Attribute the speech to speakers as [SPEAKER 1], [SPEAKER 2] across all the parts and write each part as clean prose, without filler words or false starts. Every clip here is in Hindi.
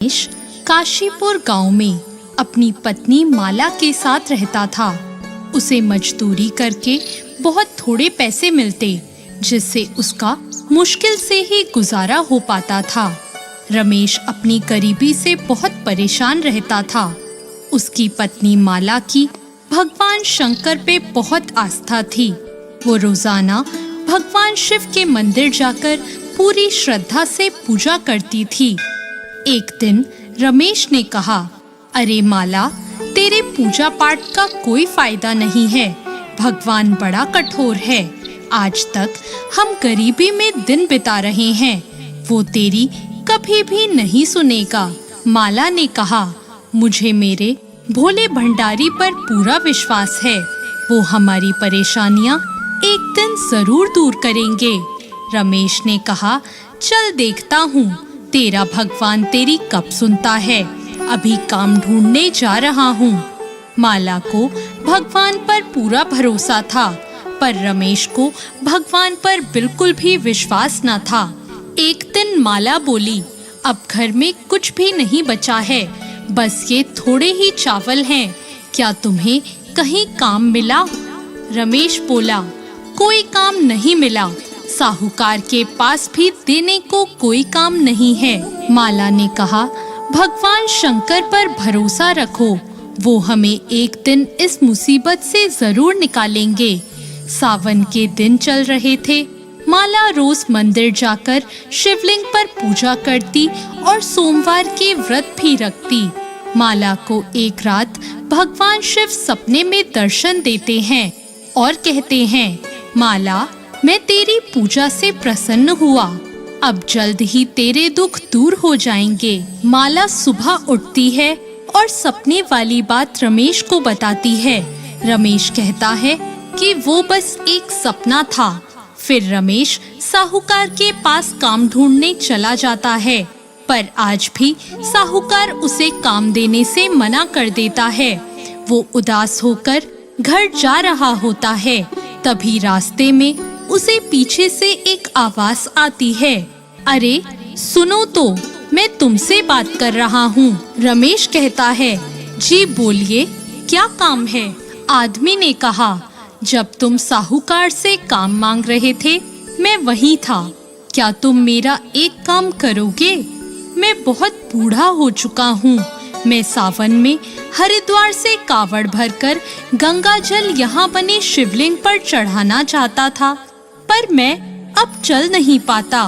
[SPEAKER 1] रमेश काशीपुर गांव में अपनी पत्नी माला के साथ रहता था। उसे मजदूरी करके बहुत थोड़े पैसे मिलते, जिससे उसका मुश्किल से ही गुजारा हो पाता था। रमेश अपनी गरीबी से बहुत परेशान रहता था। उसकी पत्नी माला की भगवान शंकर पे बहुत आस्था थी। वो रोजाना भगवान शिव के मंदिर जाकर पूरी श्रद्धा से पूजा करती थी। एक दिन रमेश ने कहा, अरे माला, तेरे पूजा पाठ का कोई फायदा नहीं है। भगवान बड़ा कठोर है। आज तक हम गरीबी में दिन बिता रहे हैं, वो तेरी कभी भी नहीं सुनेगा। माला ने कहा, मुझे मेरे भोले भंडारी पर पूरा विश्वास है। वो हमारी परेशानियां एक दिन जरूर दूर करेंगे। रमेश ने कहा, चल देखता हूँ तेरा भगवान तेरी कब सुनता है। अभी काम ढूंढने जा रहा हूँ। माला को भगवान पर पूरा भरोसा था, पर रमेश को भगवान पर बिल्कुल भी विश्वास न था। एक दिन माला बोली, अब घर में कुछ भी नहीं बचा है, बस ये थोड़े ही चावल हैं। क्या तुम्हें कहीं काम मिला? रमेश बोला, कोई काम नहीं मिला। साहूकार के पास भी देने को कोई काम नहीं है। माला ने कहा, भगवान शंकर पर भरोसा रखो, वो हमें एक दिन इस मुसीबत से जरूर निकालेंगे। सावन के दिन चल रहे थे। माला रोज मंदिर जाकर शिवलिंग पर पूजा करती और सोमवार के व्रत भी रखती। माला को एक रात भगवान शिव सपने में दर्शन देते हैं और कहते हैं, माला, मैं तेरी पूजा से प्रसन्न हुआ। अब जल्द ही तेरे दुख दूर हो जाएंगे। माला सुबह उठती है और सपने वाली बात रमेश को बताती है। रमेश कहता है कि वो बस एक सपना था। फिर रमेश साहूकार के पास काम ढूंढने चला जाता है, पर आज भी साहूकार उसे काम देने से मना कर देता है। वो उदास होकर घर जा रहा होता है। तभी रास्ते में उसे पीछे से एक आवाज आती है, अरे सुनो तो, मैं तुमसे बात कर रहा हूँ। रमेश कहता है, जी बोलिए, क्या काम है? आदमी ने कहा, जब तुम साहूकार से काम मांग रहे थे, मैं वहीं था। क्या तुम मेरा एक काम करोगे? मैं बहुत बूढ़ा हो चुका हूँ। मैं सावन में हरिद्वार से कावड़ भरकर गंगा जल यहाँ बने शिवलिंग पर चढ़ाना चाहता था, पर मैं अब चल नहीं पाता।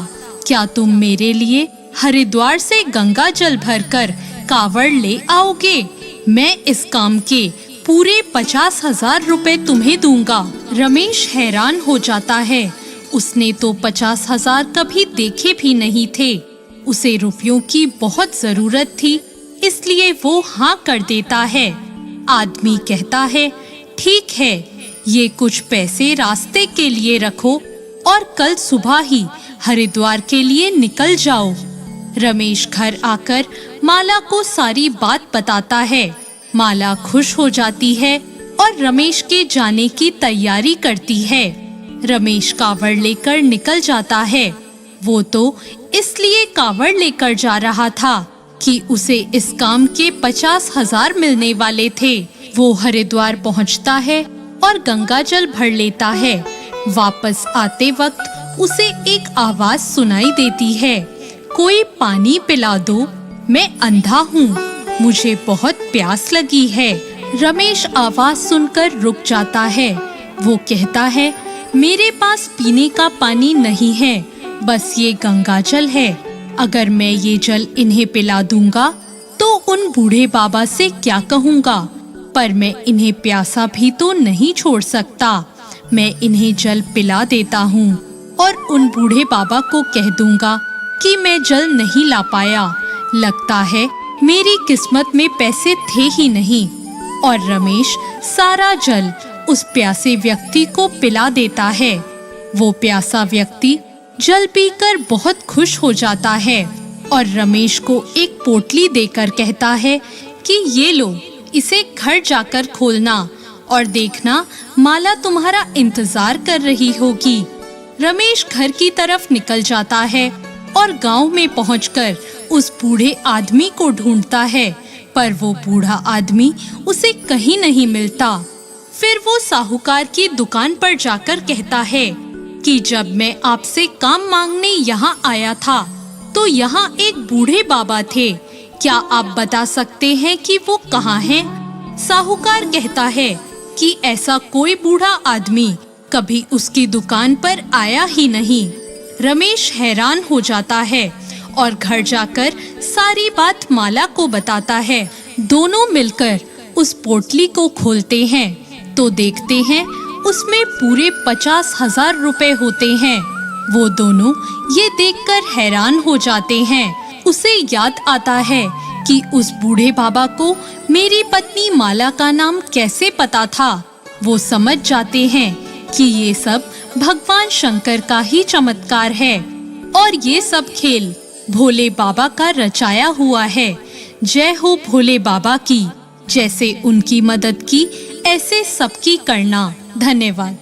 [SPEAKER 1] क्या तुम मेरे लिए हरिद्वार से गंगा जल भरकर कावड़ ले आओगे? मैं इस काम के पूरे 50,000 रुपए तुम्हें दूंगा। रमेश हैरान हो जाता है। उसने तो 50,000 कभी देखे भी नहीं थे। उसे रुपयों की बहुत जरूरत थी, इसलिए वो हाँ कर देता है। आदमी कहता है, ठीक है, ये कुछ पैसे रास्ते के लिए रखो और कल सुबह ही हरिद्वार के लिए निकल जाओ। रमेश घर आकर माला को सारी बात बताता है। माला खुश हो जाती है और रमेश के जाने की तैयारी करती है। रमेश कावड़ लेकर निकल जाता है। वो तो इसलिए कावड़ लेकर जा रहा था कि उसे इस काम के 50,000 मिलने वाले थे। वो हरिद्वार पहुंचता है और गंगा जल भर लेता है। वापस आते वक्त उसे एक आवाज सुनाई देती है, कोई पानी पिला दो, मैं अंधा हूँ, मुझे बहुत प्यास लगी है। रमेश आवाज सुनकर रुक जाता है। वो कहता है, मेरे पास पीने का पानी नहीं है, बस ये गंगा जल है। अगर मैं ये जल इन्हें पिला दूंगा तो उन बूढ़े बाबा से क्या कहूँगा? पर मैं इन्हें प्यासा भी तो नहीं छोड़ सकता। मैं इन्हें जल पिला देता हूँ और उन बूढ़े बाबा को कह दूंगा कि मैं जल नहीं ला पाया। लगता है मेरी किस्मत में पैसे थे ही नहीं। और रमेश सारा जल उस प्यासे व्यक्ति को पिला देता है। वो प्यासा व्यक्ति जल पीकर बहुत खुश हो जाता है और रमेश को एक पोटली देकर कहता है कि ये लो, इसे घर जाकर खोलना और देखना माला तुम्हारा इंतजार कर रही होगी। रमेश घर की तरफ निकल जाता है और गांव में पहुंचकर उस बूढ़े आदमी को ढूंढता है, पर वो बूढ़ा आदमी उसे कहीं नहीं मिलता। फिर वो साहूकार की दुकान पर जाकर कहता है कि जब मैं आपसे काम मांगने यहाँ आया था तो यहाँ एक बूढ़े बाबा थे, क्या आप बता सकते हैं कि वो कहाँ हैं? साहूकार कहता है कि ऐसा कोई बूढ़ा आदमी कभी उसकी दुकान पर आया ही नहीं। रमेश हैरान हो जाता है और घर जाकर सारी बात माला को बताता है। दोनों मिलकर उस पोटली को खोलते हैं तो देखते हैं उसमें पूरे 50,000 रुपए होते हैं। वो दोनों ये देखकर हैरान हो जाते हैं। उसे याद आता है कि उस बूढ़े बाबा को मेरी पत्नी माला का नाम कैसे पता था। वो समझ जाते हैं कि ये सब भगवान शंकर का ही चमत्कार है और ये सब खेल भोले बाबा का रचाया हुआ है। जय हो भोले बाबा की। जैसे उनकी मदद की ऐसे सबकी करना। धन्यवाद।